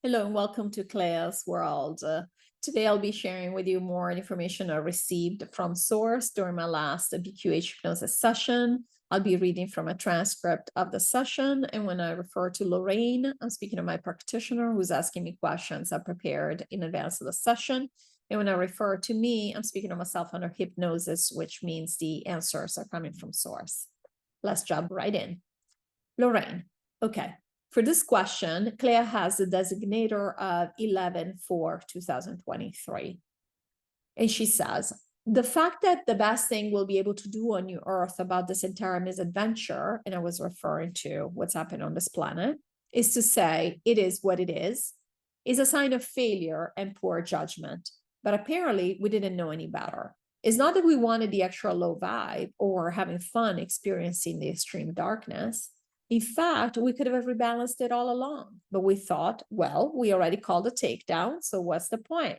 Hello and welcome to CLEA'S world. Today I'll be sharing with you more information I received from Source during my last QHHT Hypnosis session. I'll be reading from a transcript of the session, and when I refer to Lorrayne, I'm speaking of my practitioner who's asking me questions I prepared in advance of the session. And when I refer to me, I'm speaking of myself under hypnosis, which means the answers are coming from Source. Let's jump right in. Lorrayne, okay. For this question, Clea has the designator of 11/4/2023. And she says, the fact that the best thing we'll be able to do on New Earth about this entire misadventure, and I was referring to what's happened on this planet, is to say it is what it is a sign of failure and poor judgment. But apparently we didn't know any better. It's not that we wanted the extra low vibe or having fun experiencing the extreme darkness. In fact, we could have rebalanced it all along, but we thought, well, we already called a takedown, so what's the point?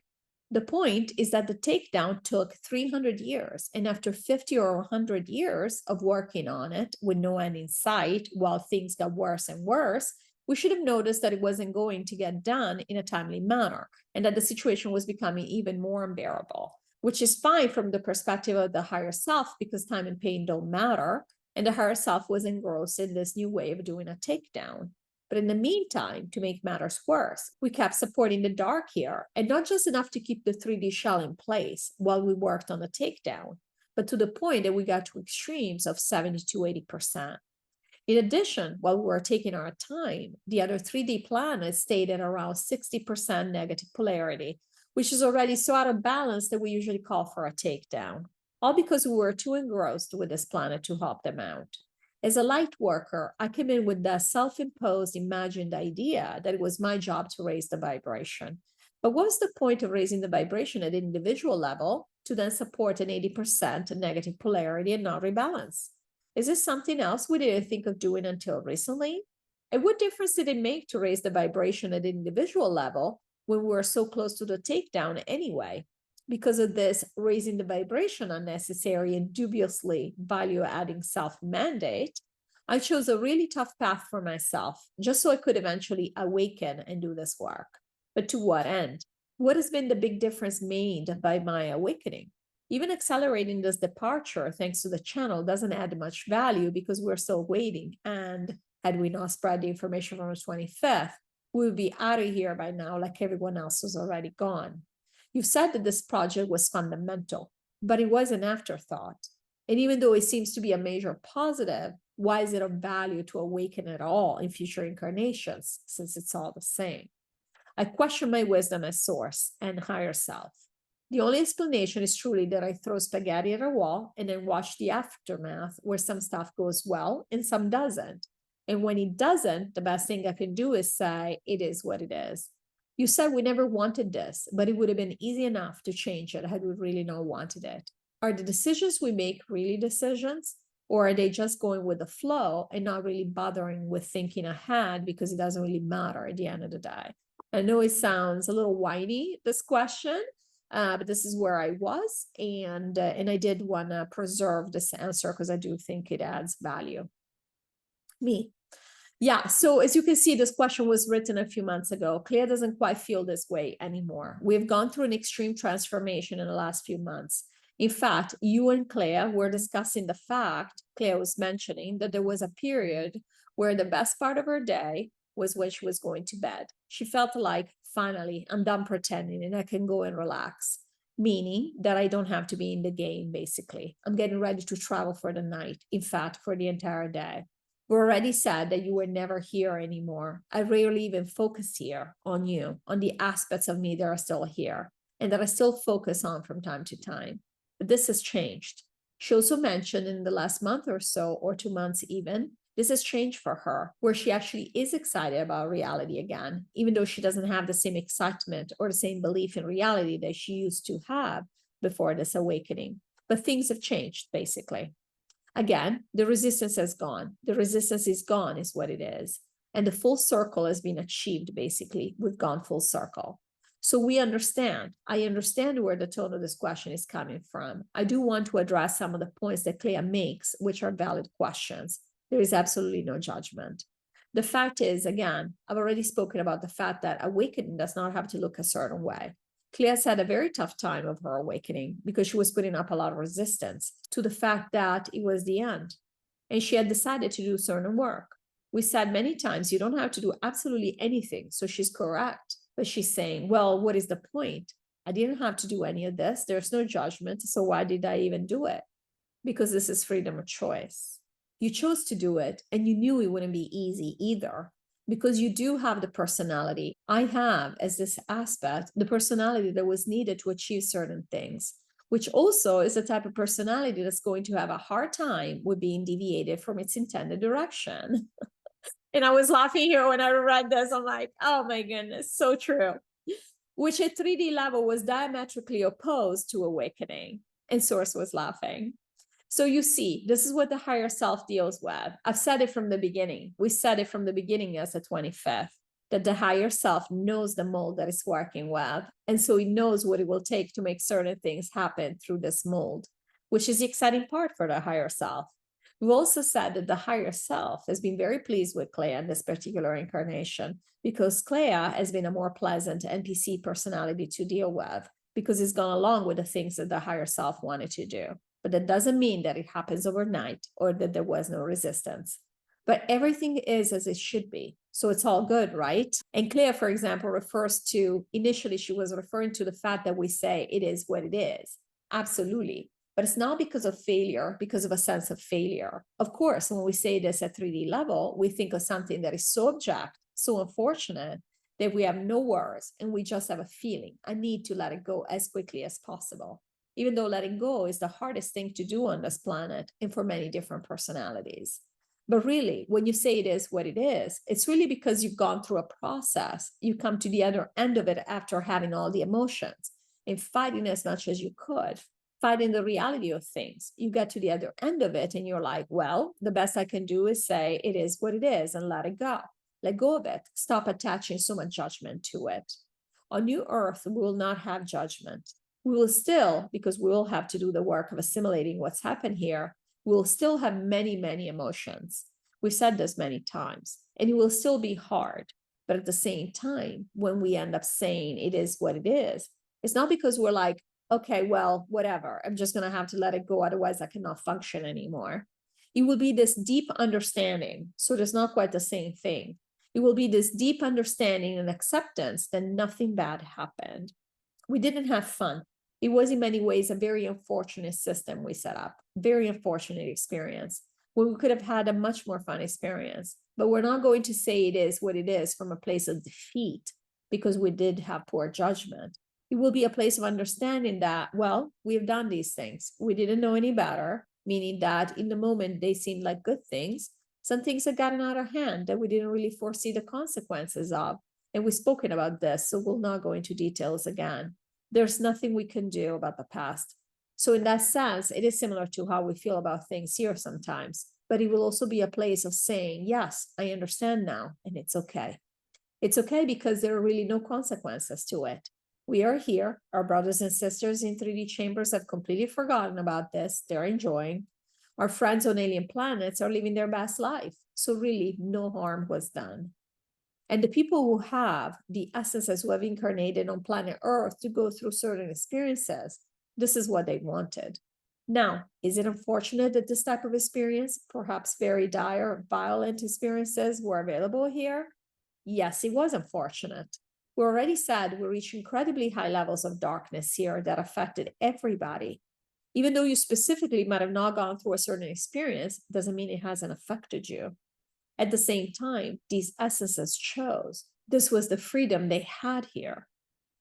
The point is that the takedown took 300 years, and after 50 or 100 years of working on it with no end in sight, while things got worse and worse, we should have noticed that it wasn't going to get done in a timely manner, and that the situation was becoming even more unbearable, which is fine from the perspective of the higher self, because time and pain don't matter. And the higher self was engrossed in this new way of doing a takedown. But in the meantime, to make matters worse, we kept supporting the dark here, and not just enough to keep the 3D shell in place while we worked on the takedown, but to the point that we got to extremes of 70 to 80%. In addition, while we were taking our time, the other 3D planets stayed at around 60% negative polarity, which is already so out of balance that we usually call for a takedown. All because we were too engrossed with this planet to help them out. As a light worker, I came in with the self-imposed, imagined idea that it was my job to raise the vibration. But what was the point of raising the vibration at an individual level to then support an 80% negative polarity and not rebalance? Is this something else we didn't think of doing until recently? And what difference did it make to raise the vibration at an individual level when we were so close to the takedown anyway? Because of this raising the vibration unnecessary and dubiously value-adding self-mandate, I chose a really tough path for myself, just so I could eventually awaken and do this work. But to what end? What has been the big difference made by my awakening? Even accelerating this departure, thanks to the channel, doesn't add much value because we're still waiting. And had we not spread the information from the 25th, we would be out of here by now, like everyone else was already gone. You said that this project was fundamental, but it was an afterthought. And even though it seems to be a major positive, why is it of value to awaken at all in future incarnations, since it's all the same? I question my wisdom as source and higher self. The only explanation is truly that I throw spaghetti at a wall and then watch the aftermath, where some stuff goes well and some doesn't. And when it doesn't, the best thing I can do is say, it is what it is. You said we never wanted this, but it would have been easy enough to change it had we really not wanted it. Are the decisions we make really decisions, or are they just going with the flow and not really bothering with thinking ahead because it doesn't really matter at the end of the day? I know it sounds a little whiny, this question, but this is where I was, and I did want to preserve this answer because I do think it adds value. Me. Yeah, so as you can see, this question was written a few months ago. Clea doesn't quite feel this way anymore. We've gone through an extreme transformation in the last few months. In fact, you and Clea were discussing the fact, Clea was mentioning that there was a period where the best part of her day was when she was going to bed. She felt like, finally, I'm done pretending and I can go and relax, meaning that I don't have to be in the game, basically. I'm getting ready to travel for the night, in fact, for the entire day. We already said that you were never here anymore. I rarely even focus here on you, on the aspects of me that are still here and that I still focus on from time to time. But this has changed. She also mentioned in the last month or so, or 2 months even, this has changed for her, where she actually is excited about reality again, even though she doesn't have the same excitement or the same belief in reality that she used to have before this awakening. But things have changed, basically. Again, the resistance has gone. The resistance is gone is what it is. And the full circle has been achieved, basically. We've gone full circle. So we understand. I understand where the tone of this question is coming from. I do want to address some of the points that Clea makes, which are valid questions. There is absolutely no judgment. The fact is, again, I've already spoken about the fact that awakening does not have to look a certain way. CLEA'S had a very tough time of her awakening because she was putting up a lot of resistance to the fact that it was the end. And she had decided to do certain work. We said many times, you don't have to do absolutely anything. So she's correct. But she's saying, well, what is the point? I didn't have to do any of this. There's no judgment. So why did I even do it? Because this is freedom of choice. You chose to do it, and you knew it wouldn't be easy either, because you do have the personality. I have, as this aspect, the personality that was needed to achieve certain things, which also is a type of personality that's going to have a hard time with being deviated from its intended direction. And I was laughing here when I read this. I'm like, oh my goodness, so true. Which at 3D level was diametrically opposed to awakening. And Source was laughing. So you see, this is what the higher self deals with. I've said it from the beginning. We said it from the beginning as a 25th, that the higher self knows the mold that it's working with. And so it knows what it will take to make certain things happen through this mold, which is the exciting part for the higher self. We've also said that the higher self has been very pleased with Clea in this particular incarnation, because Clea has been a more pleasant NPC personality to deal with, because it's gone along with the things that the higher self wanted to do. But that doesn't mean that it happens overnight or that there was no resistance. But everything is as it should be. So it's all good, right? And Clea, for example, refers to, initially she was referring to the fact that we say it is what it is. Absolutely. But it's not because of failure, because of a sense of failure. Of course, when we say this at 3D level, we think of something that is so abject, so unfortunate, that we have no words and we just have a feeling, a need to let it go as quickly as possible. Even though letting go is the hardest thing to do on this planet and for many different personalities. But really, when you say it is what it is, it's really because you've gone through a process. You come to the other end of it after having all the emotions and fighting as much as you could, fighting the reality of things. You get to the other end of it and you're like, well, the best I can do is say it is what it is and let it go. Let go of it. Stop attaching so much judgment to it. On New Earth, we will not have judgment. We will still, because we will have to do the work of assimilating what's happened here, we will still have many, many emotions. We've said this many times, and it will still be hard. But at the same time, when we end up saying it is what it is, it's not because we're like, okay, well, whatever, I'm just going to have to let it go. Otherwise, I cannot function anymore. It will be this deep understanding. So there's not quite the same thing. It will be this deep understanding and acceptance that nothing bad happened. We didn't have fun. It was in many ways a very unfortunate system we set up, very unfortunate experience, where we could have had a much more fun experience. But we're not going to say it is what it is from a place of defeat, because we did have poor judgment. It will be a place of understanding that, well, we have done these things. We didn't know any better, meaning that in the moment they seemed like good things. Some things had gotten out of hand that we didn't really foresee the consequences of. And we've spoken about this, so we'll not go into details again. There's nothing we can do about the past. So in that sense, it is similar to how we feel about things here sometimes, but it will also be a place of saying, yes, I understand now, and it's okay. It's okay because there are really no consequences to it. We are here. Our brothers and sisters in 3D chambers have completely forgotten about this. They're enjoying. Our friends on alien planets are living their best life. So really no harm was done. And the people who have the essences who have incarnated on planet Earth to go through certain experiences, this is what they wanted. Now, is it unfortunate that this type of experience, perhaps very dire, violent experiences, were available here? Yes, it was unfortunate. We already said we reached incredibly high levels of darkness here that affected everybody. Even though you specifically might have not gone through a certain experience, doesn't mean it hasn't affected you. At the same time, these essences chose. This was the freedom they had here.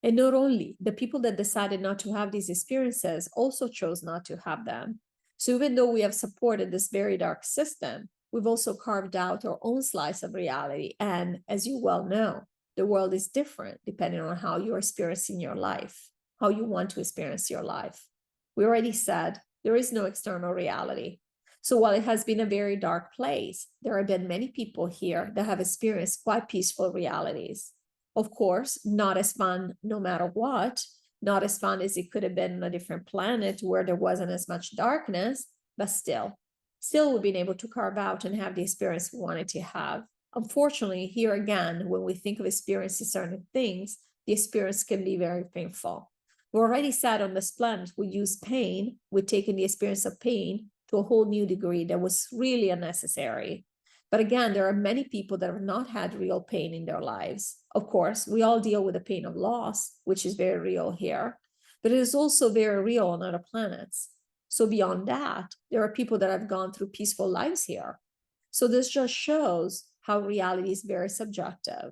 And not only, the people that decided not to have these experiences also chose not to have them. So even though we have supported this very dark system, we've also carved out our own slice of reality. And as you well know, the world is different depending on how you're experiencing your life, how you want to experience your life. We already said there is no external reality. So while it has been a very dark place, there have been many people here that have experienced quite peaceful realities. Of course, not as fun no matter what, not as fun as it could have been on a different planet where there wasn't as much darkness, but still we've been able to carve out and have the experience we wanted to have. Unfortunately, here again, when we think of experiencing certain things, the experience can be very painful. We already said on this planet, we use pain, we've taken the experience of pain to a whole new degree that was really unnecessary. But again, there are many people that have not had real pain in their lives. Of course, we all deal with the pain of loss, which is very real here, but it is also very real on other planets. So beyond that, there are people that have gone through peaceful lives here. So this just shows how reality is very subjective.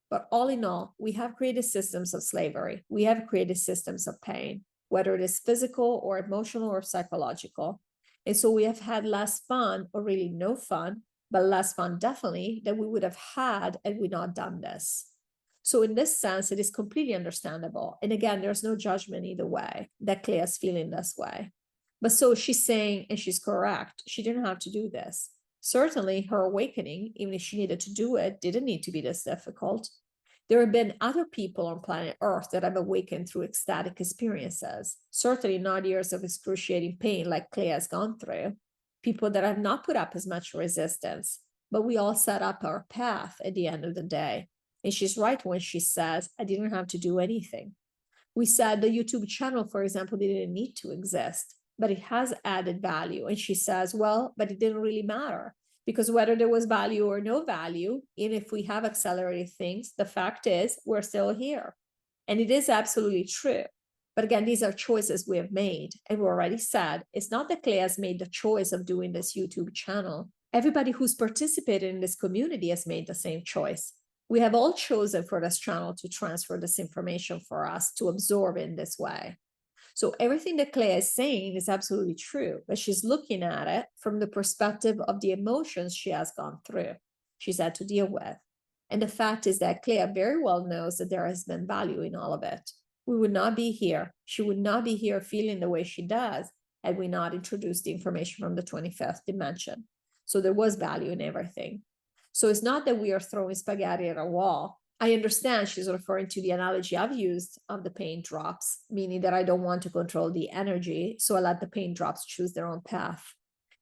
But all in all, we have created systems of slavery. We have created systems of pain, whether it is physical or emotional or psychological. And so we have had less fun, or really no fun, but less fun definitely than we would have had had we not done this. So in this sense, it is completely understandable. And again, there's no judgment either way that CLEA'S feeling this way. But so she's saying, and she's correct, she didn't have to do this. Certainly her awakening, even if she needed to do it, didn't need to be this difficult. There have been other people on planet Earth that have awakened through ecstatic experiences, certainly not years of excruciating pain like CLEA has gone through, people that have not put up as much resistance, but we all set up our path at the end of the day. And she's right when she says, I didn't have to do anything. We said the YouTube channel, for example, didn't need to exist, but it has added value. And she says, well, but it didn't really matter, because whether there was value or no value, even if we have accelerated things, the fact is we're still here. And it is absolutely true. But again, these are choices we have made. And we already said, it's not that CLEA has made the choice of doing this YouTube channel. Everybody who's participated in this community has made the same choice. We have all chosen for this channel to transfer this information for us to absorb in this way. So everything that CLEA is saying is absolutely true, but she's looking at it from the perspective of the emotions she has gone through, she's had to deal with. And the fact is that CLEA very well knows that there has been value in all of it. We would not be here. She would not be here feeling the way she does had we not introduced the information from the 25th dimension. So there was value in everything. So it's not that we are throwing spaghetti at a wall. I understand she's referring to the analogy I've used of the paint drops, meaning that I don't want to control the energy, so I let the paint drops choose their own path.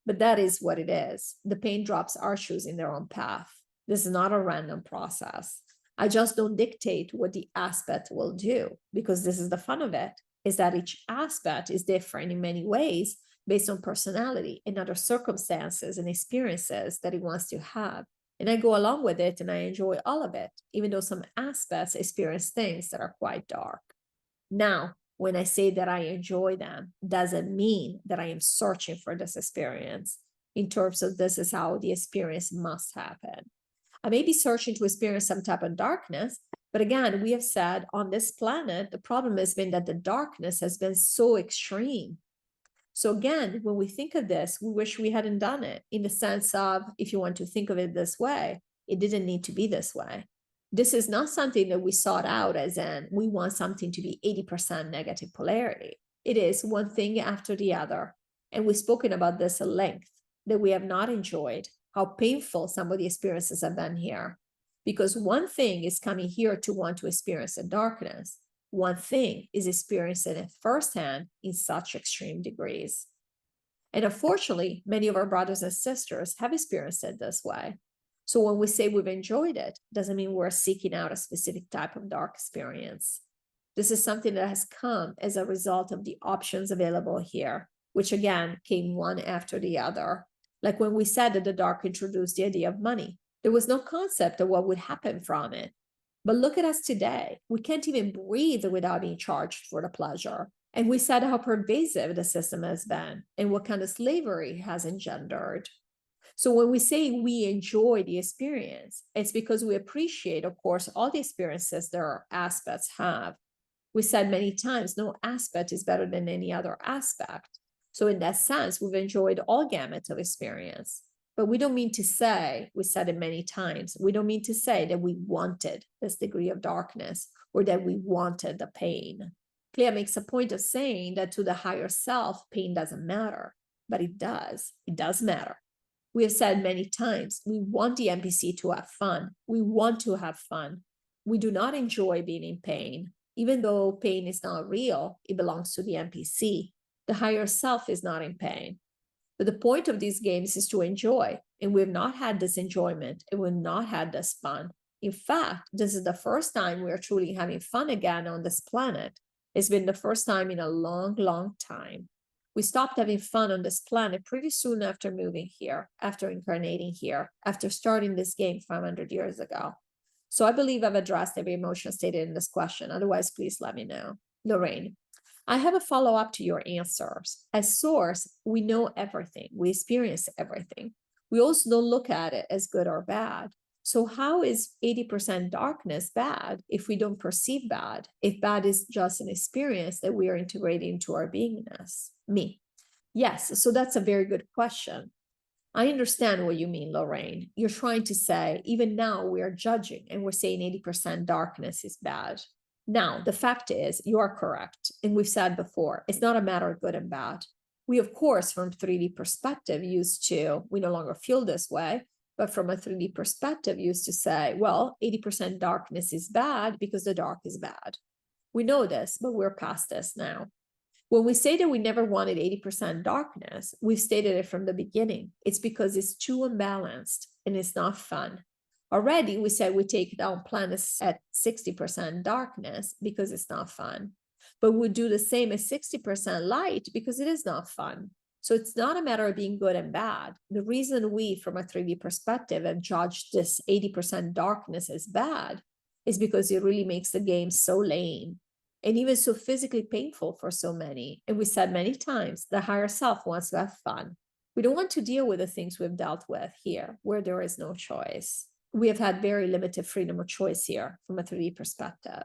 But that is what it is. The paint drops are choosing their own path. This is not a random process. I just don't dictate what the aspect will do, because this is the fun of it, is that each aspect is different in many ways based on personality and other circumstances and experiences that it wants to have. And I go along with it and I enjoy all of it, even though some aspects experience things that are quite dark. Now, when I say that I enjoy them, doesn't mean that I am searching for this experience in terms of this is how the experience must happen. I may be searching to experience some type of darkness, but again, we have said on this planet, the problem has been that the darkness has been so extreme. So again, when we think of this, we wish we hadn't done it, in the sense of, if you want to think of it this way, it didn't need to be this way. This is not something that we sought out as in, we want something to be 80% negative polarity. It is one thing after the other. And we've spoken about this at length, that we have not enjoyed, how painful some of the experiences have been here. Because one thing is coming here to want to experience the darkness. One thing is experiencing it firsthand in such extreme degrees. And unfortunately, many of our brothers and sisters have experienced it this way. So when we say we've enjoyed it, doesn't mean we're seeking out a specific type of dark experience. This is something that has come as a result of the options available here, which again came one after the other. Like when we said that the dark introduced the idea of money, there was no concept of what would happen from it. But look at us today. We can't even breathe without being charged for the pleasure. And we said how pervasive the system has been and what kind of slavery has engendered. So when we say we enjoy the experience, it's because we appreciate, of course, all the experiences that our aspects have. We said many times, no aspect is better than any other aspect. So in that sense, we've enjoyed all gamut of experience. But we don't mean to say, we said it many times, we don't mean to say that we wanted this degree of darkness or that we wanted the pain. CLEA makes a point of saying that to the higher self, pain doesn't matter, but it does. It does matter. We have said many times, we want the NPC to have fun. We want to have fun. We do not enjoy being in pain. Even though pain is not real, it belongs to the NPC. The higher self is not in pain. But the point of these games is to enjoy. And we've not had this enjoyment, and we've not had this fun. In fact, this is the first time we're truly having fun again on this planet. It's been the first time in a long, long time. We stopped having fun on this planet pretty soon after moving here, after incarnating here, after starting this game 500 years ago. So I believe I've addressed every emotion stated in this question. Otherwise, please let me know. Lorrayne, I have a follow-up to your answers. As source, we know everything. We experience everything. We also don't look at it as good or bad. So how is 80% darkness bad if we don't perceive bad? If bad is just an experience that we are integrating into our beingness? Me. Yes, so that's a very good question. I understand what you mean, Lorrayne. You're trying to say, even now we are judging and we're saying 80% darkness is bad. Now, the fact is, you are correct. And we've said before, it's not a matter of good and bad. We, of course, from 3D perspective, we no longer feel this way, but from a 3D perspective, used to say, well, 80% darkness is bad because the dark is bad. We know this, but we're past this now. When we say that we never wanted 80% darkness, we've stated it from the beginning. It's because it's too unbalanced and it's not fun. Already, we said we take down planets at 60% darkness because it's not fun. But we do the same at 60% light because it is not fun. So it's not a matter of being good and bad. The reason we, from a 3D perspective, have judged this 80% darkness as bad is because it really makes the game so lame and even so physically painful for so many. And we said many times, the higher self wants to have fun. We don't want to deal with the things we've dealt with here, where there is no choice. We have had very limited freedom of choice here from a 3D perspective.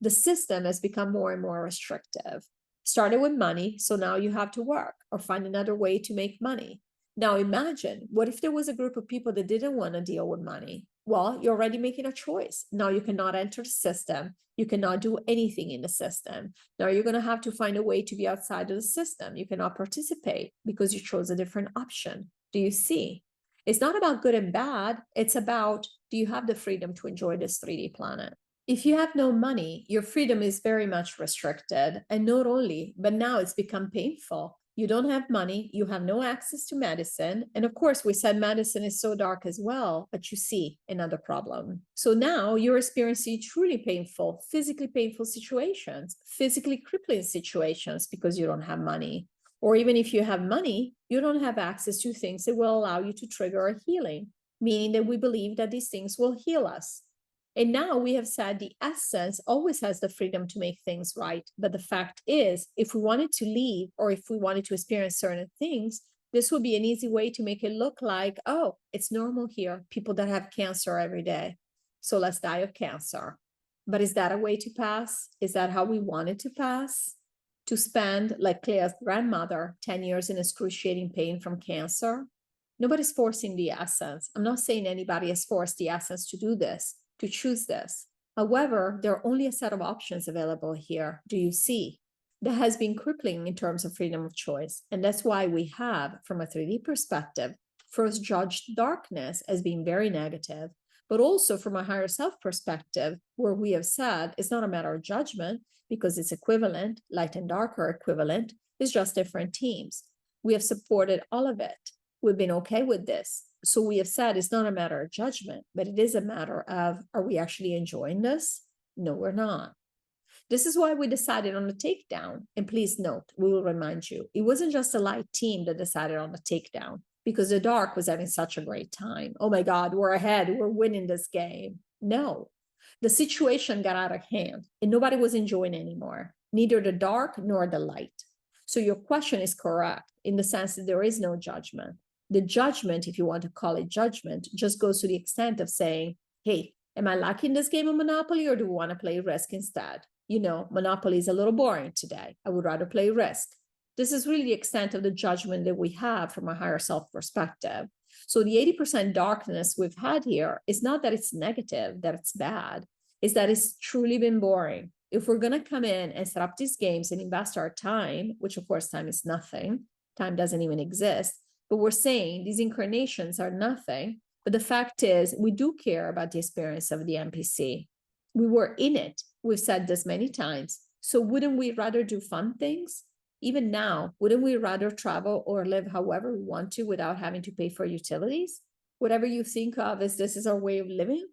The system has become more and more restrictive. Started with money, so now you have to work or find another way to make money. Now imagine, what if there was a group of people that didn't want to deal with money? Well, you're already making a choice. Now you cannot enter the system. You cannot do anything in the system. Now you're going to have to find a way to be outside of the system. You cannot participate because you chose a different option. Do you see? It's not about good and bad. It's about, do you have the freedom to enjoy this 3D planet? If you have no money, your freedom is very much restricted. And not only, but now it's become painful. You don't have money, you have no access to medicine. And of course, we said medicine is so dark as well, but you see another problem. So now you're experiencing truly painful, physically painful situations, physically crippling situations because you don't have money. Or even if you have money, you don't have access to things that will allow you to trigger a healing, meaning that we believe that these things will heal us. And now we have said the essence always has the freedom to make things right. But the fact is, if we wanted to leave or if we wanted to experience certain things, this would be an easy way to make it look like, oh, it's normal here. People that have cancer every day. So let's die of cancer. But is that a way to pass? Is that how we wanted to pass? To spend, like CLEA'S grandmother, 10 years in excruciating pain from cancer? Nobody's forcing the essence. I'm not saying anybody has forced the essence to do this, to choose this. However, there are only a set of options available here. Do you see? That has been crippling in terms of freedom of choice. And that's why we have, from a 3D perspective, first judged darkness as being very negative, but also from a higher self perspective, where we have said it's not a matter of judgment because it's equivalent, light and dark are equivalent, it's just different teams. We have supported all of it. We've been okay with this. So we have said it's not a matter of judgment, but it is a matter of, are we actually enjoying this? No, we're not. This is why we decided on the takedown. And please note, we will remind you, it wasn't just a light team that decided on the takedown because the dark was having such a great time. Oh my God, we're ahead. We're winning this game. No, the situation got out of hand and nobody was enjoying anymore, neither the dark nor the light. So your question is correct in the sense that there is no judgment. The judgment, if you want to call it judgment, just goes to the extent of saying, hey, am I liking this game of Monopoly or do we want to play Risk instead? You know, Monopoly is a little boring today. I would rather play Risk. This is really the extent of the judgment that we have from a higher self perspective. So the 80% darkness we've had here is not that it's negative, that it's bad, is that it's truly been boring. If we're going to come in and set up these games and invest our time, which of course time is nothing, time doesn't even exist, but we're saying these incarnations are nothing. But the fact is, we do care about the experience of the NPC. We were in it. We've said this many times. So wouldn't we rather do fun things? Even now, wouldn't we rather travel or live however we want to without having to pay for utilities? Whatever you think of as this is our way of living.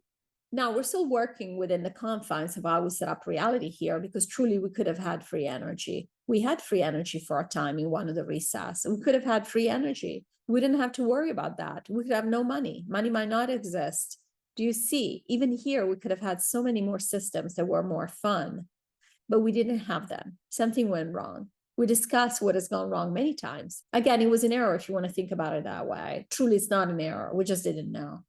Now, we're still working within the confines of how we set up reality here, because truly we could have had free energy. We had free energy for a time in one of the recess. We could have had free energy. We didn't have to worry about that. We could have no money. Money might not exist. Do you see? Even here, we could have had so many more systems that were more fun, but we didn't have them. Something went wrong. We discussed what has gone wrong many times. Again, it was an error if you want to think about it that way. Truly, it's not an error. We just didn't know.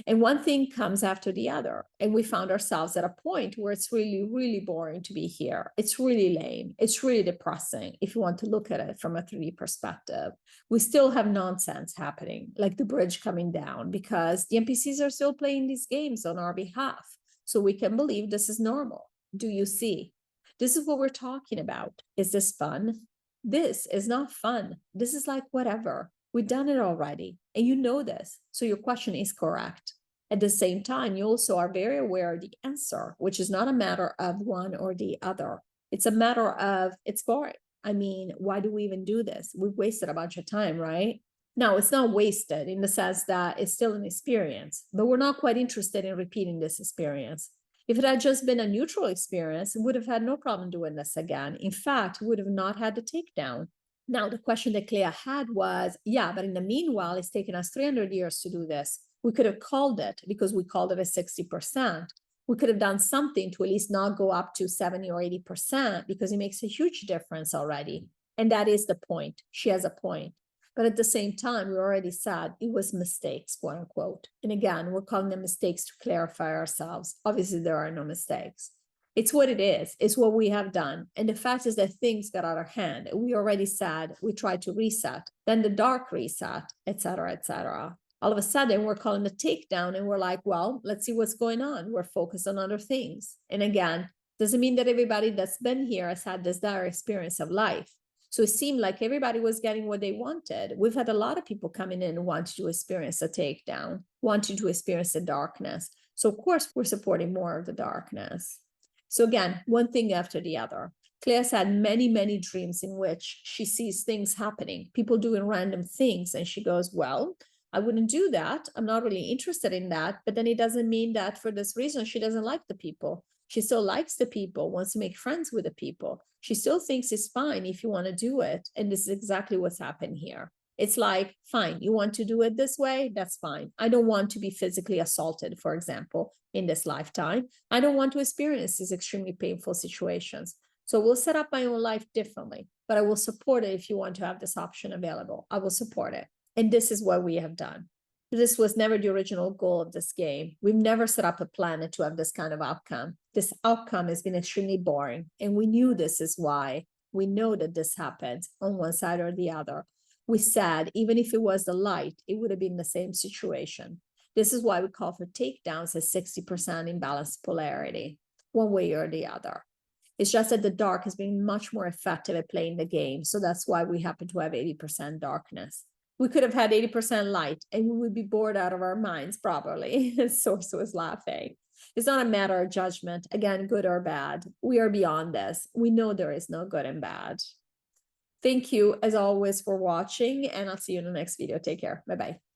And one thing comes after the other. And we found ourselves at a point where it's really, really boring to be here. It's really lame. It's really depressing if you want to look at it from a 3D perspective. We still have nonsense happening, like the bridge coming down, because the NPCs are still playing these games on our behalf. So we can believe this is normal. Do you see? This is what we're talking about. Is this fun? This is not fun. This is like whatever. We've done it already, and you know this. So your question is correct. At the same time, you also are very aware of the answer, which is not a matter of one or the other. It's a matter of it's boring. I mean, why do we even do this? We've wasted a bunch of time, right? Now, it's not wasted in the sense that it's still an experience, but we're not quite interested in repeating this experience. If it had just been a neutral experience, we would have had no problem doing this again. In fact, we would have not had the takedown. Now, the question that Clea had was, yeah, but in the meanwhile, it's taken us 300 years to do this. We could have called it because we called it a 60%. We could have done something to at least not go up to 70 or 80% because it makes a huge difference already. And that is the point. She has a point. But at the same time, we already said it was mistakes, quote unquote. And again, we're calling them mistakes to clarify ourselves. Obviously, there are no mistakes. It's what it is. It's what we have done. And the fact is that things got out of hand. We already said we tried to reset, then the dark reset, et cetera, et cetera. All of a sudden, we're calling the takedown and we're like, well, let's see what's going on. We're focused on other things. And again, doesn't mean that everybody that's been here has had this dire experience of life. So it seemed like everybody was getting what they wanted. We've had a lot of people coming in and wanting to experience a takedown, wanting to experience the darkness. So of course, we're supporting more of the darkness. So again, one thing after the other. Claire's had many, many dreams in which she sees things happening, people doing random things. And she goes, well, I wouldn't do that. I'm not really interested in that. But then it doesn't mean that for this reason, she doesn't like the people. She still likes the people, wants to make friends with the people. She still thinks it's fine if you want to do it. And this is exactly what's happened here. It's like, fine, you want to do it this way? That's fine. I don't want to be physically assaulted, for example, in this lifetime. I don't want to experience these extremely painful situations. So we'll set up my own life differently, but I will support it if you want to have this option available. I will support it. And this is what we have done. This was never the original goal of this game. We've never set up a planet to have this kind of outcome. This outcome has been extremely boring. And we knew this is why. We know that this happens on one side or the other. We said, even if it was the light, it would have been the same situation. This is why we call for takedowns as 60% imbalanced polarity, one way or the other. It's just that the dark has been much more effective at playing the game. So that's why we happen to have 80% darkness. We could have had 80% light and we would be bored out of our minds, probably. Source was laughing. It's not a matter of judgment, again, good or bad. We are beyond this. We know there is no good and bad. Thank you, as always, for watching, and I'll see you in the next video. Take care. Bye-bye.